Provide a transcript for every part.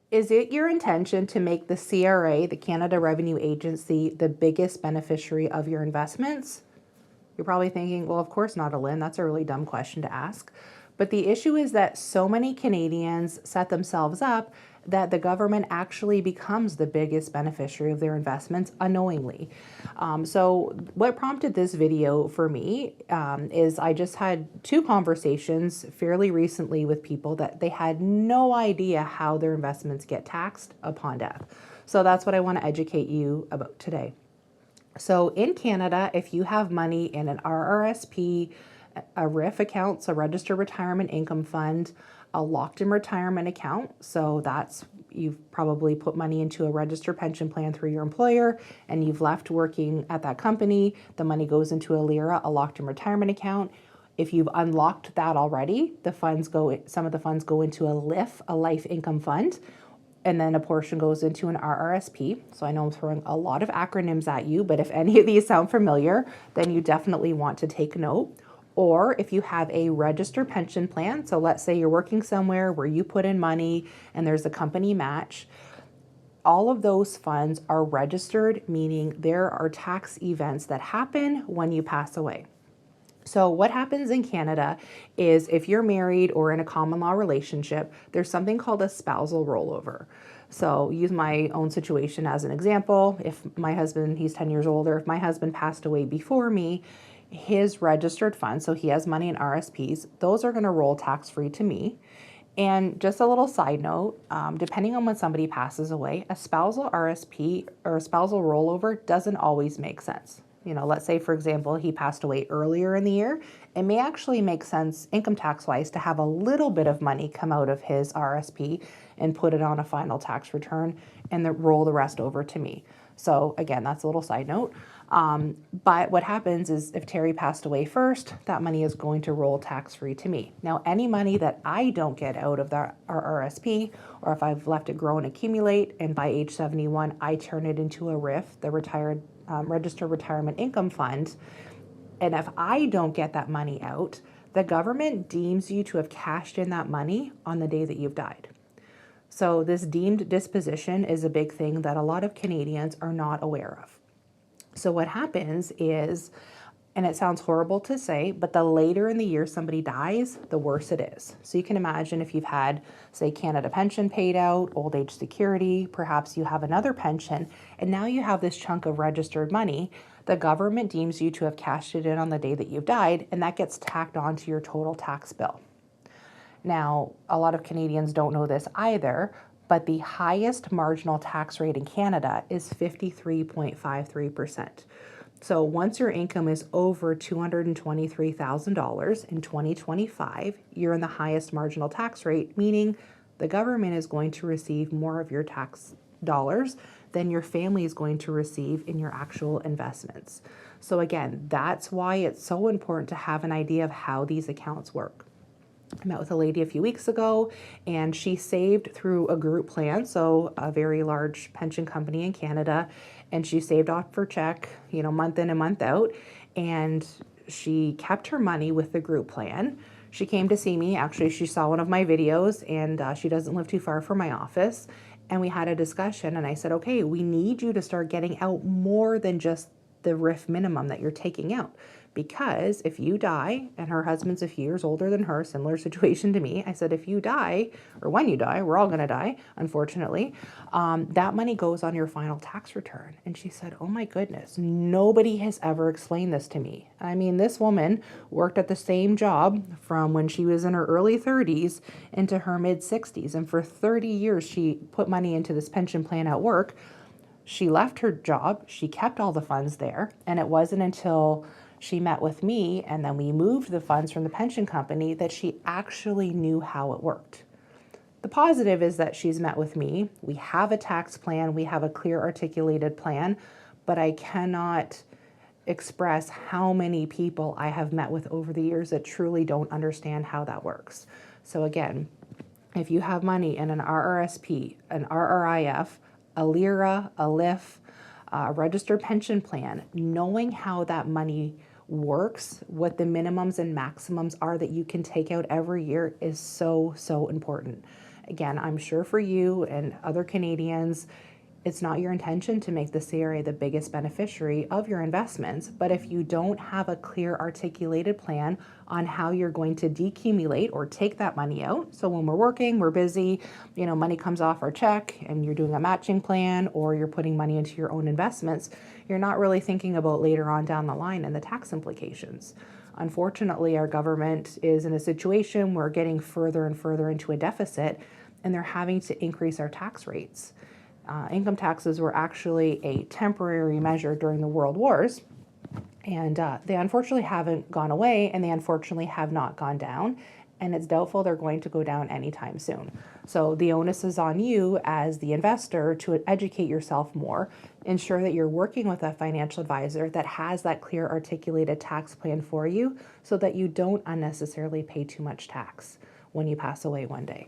Is it your intention to make the CRA, the Canada Revenue Agency, the biggest beneficiary of your investments? You're probably thinking, well, of course not, Alynn. That's a really dumb question to ask. But the issue is that so many Canadians set themselves up that the government actually becomes the biggest beneficiary of their investments unknowingly. So what prompted this video for me is I just had two conversations fairly recently with people that they had no idea how their investments get taxed upon death. So that's what I want to educate you about today. So in Canada, if you have money in an RRSP, a RIF account, so Registered Retirement Income Fund, a locked-in retirement account, so that's, you've probably put money into a registered pension plan through your employer and you've left working at that company, the money goes into a LIRA, a locked-in retirement account. If you've unlocked that already, some of the funds go into a LIF, a life income fund, and then a portion goes into an RRSP. So I know I'm throwing a lot of acronyms at you, but if any of these sound familiar, then you definitely want to take note. Or if you have a registered pension plan, so let's say you're working somewhere where you put in money and there's a company match, all of those funds are registered, meaning there are tax events that happen when you pass away. So what happens in Canada is if you're married or in a common law relationship, there's something called a spousal rollover. So use my own situation as an example. If my husband, he's 10 years older, if my husband passed away before me, his registered funds, so he has money in RSPs, those are going to roll tax-free to me. And just a little side note, depending on when somebody passes away, a spousal RSP or a spousal rollover doesn't always make sense. You know, let's say, for example, he passed away earlier in the year. It may actually make sense income tax wise to have a little bit of money come out of his RSP and put it on a final tax return and then roll the rest over to me. So again, that's a little side note. But what happens is if Terry passed away first, that money is going to roll tax-free to me. Now, any money that I don't get out of the RRSP, or if I've left it grow and accumulate, and by age 71, I turn it into a RIF, the Registered Retirement Income Fund, and if I don't get that money out, the government deems you to have cashed in that money on the day that you've died. So this deemed disposition is a big thing that a lot of Canadians are not aware of. So what happens is, and it sounds horrible to say, but the later in the year somebody dies, the worse it is. So you can imagine if you've had, say, Canada pension paid out, old age security, perhaps you have another pension, and now you have this chunk of registered money, the government deems you to have cashed it in on the day that you've died, and that gets tacked onto your total tax bill. Now, a lot of Canadians don't know this either, but the highest marginal tax rate in Canada is 53.53%. So once your income is over $223,000 in 2025, you're in the highest marginal tax rate, meaning the government is going to receive more of your tax dollars than your family is going to receive in your actual investments. So again, that's why it's so important to have an idea of how these accounts work. I met with a lady a few weeks ago and she saved through a group plan, so a very large pension company in Canada, and she saved off her check, you know, month in and month out, and she kept her money with the group plan. She came to see me. Actually, she saw one of my videos, and she doesn't live too far from my office, and we had a discussion, and I said, okay, we need you to start getting out more than just the RIF minimum that you're taking out. Because if you die, and her husband's a few years older than her, similar situation to me, I said, if you die, or when you die, we're all going to die, unfortunately, that money goes on your final tax return. And she said, oh my goodness, nobody has ever explained this to me. I mean, this woman worked at the same job from when she was in her early 30s into her mid 60s. And for 30 years, she put money into this pension plan at work. She left her job, she kept all the funds there, and it wasn't until she met with me and then we moved the funds from the pension company that she actually knew how it worked. The positive is that she's met with me. We have a tax plan, we have a clear articulated plan, but I cannot express how many people I have met with over the years that truly don't understand how that works. So again, if you have money in an RRSP, an RRIF, a LIRA, a LIF, a registered pension plan, knowing how that money works, what the minimums and maximums are that you can take out every year is so, so important. Again, I'm sure for you and other Canadians, it's not your intention to make the CRA the biggest beneficiary of your investments, but if you don't have a clear articulated plan on how you're going to decumulate or take that money out. So when we're working, we're busy, money comes off our check and you're doing a matching plan or you're putting money into your own investments, you're not really thinking about later on down the line and the tax implications. Unfortunately, our government is in a situation where we're getting further and further into a deficit and they're having to increase our tax rates. Income taxes were actually a temporary measure during the World Wars, and they unfortunately haven't gone away, and they unfortunately have not gone down, and it's doubtful they're going to go down anytime soon. So the onus is on you as the investor to educate yourself more, ensure that you're working with a financial advisor that has that clear articulated tax plan for you so that you don't unnecessarily pay too much tax when you pass away one day.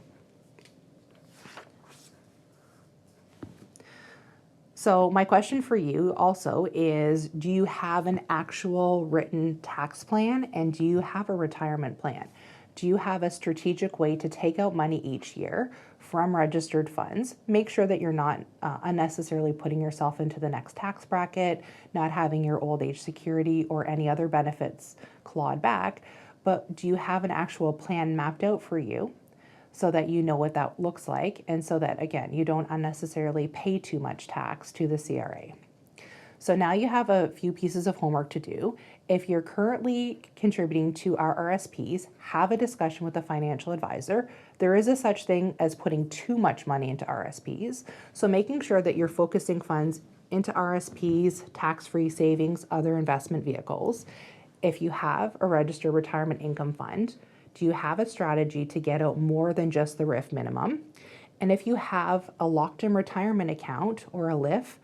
So my question for you also is, do you have an actual written tax plan and do you have a retirement plan? Do you have a strategic way to take out money each year from registered funds? Make sure that you're not unnecessarily putting yourself into the next tax bracket, not having your old age security or any other benefits clawed back, but do you have an actual plan mapped out for you so that you know what that looks like and so that, again, you don't unnecessarily pay too much tax to the CRA? So now you have a few pieces of homework to do. If you're currently contributing to RRSPs, have a discussion with a financial advisor. There is a such thing as putting too much money into RSPs. So making sure that you're focusing funds into RSPs, tax-free savings, other investment vehicles. If you have a registered retirement income fund, do you have a strategy to get out more than just the RRIF minimum? And if you have a locked-in retirement account or a LIF,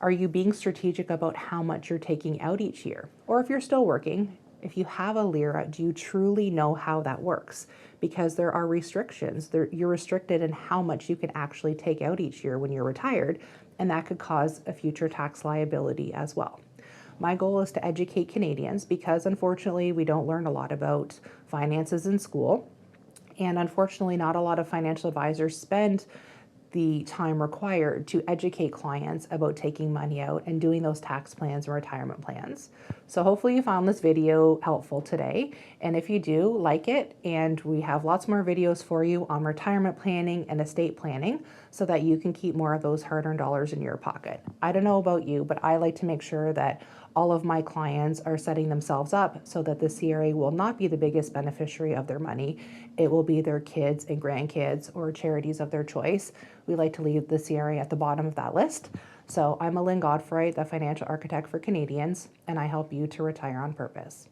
are you being strategic about how much you're taking out each year? Or if you're still working, if you have a LIRA, do you truly know how that works? Because there are restrictions. You're restricted in how much you can actually take out each year when you're retired, and that could cause a future tax liability as well. My goal is to educate Canadians because unfortunately we don't learn a lot about finances in school, and unfortunately not a lot of financial advisors spend the time required to educate clients about taking money out and doing those tax plans and retirement plans. So hopefully you found this video helpful today. And if you do, like it, and we have lots more videos for you on retirement planning and estate planning so that you can keep more of those hard-earned dollars in your pocket. I don't know about you, but I like to make sure that all of my clients are setting themselves up so that the CRA will not be the biggest beneficiary of their money. It will be their kids and grandkids or charities of their choice. We like to leave the CRA at the bottom of that list. So I'm Alynn Godfroy, the financial architect for Canadians, and I help you to retire on purpose.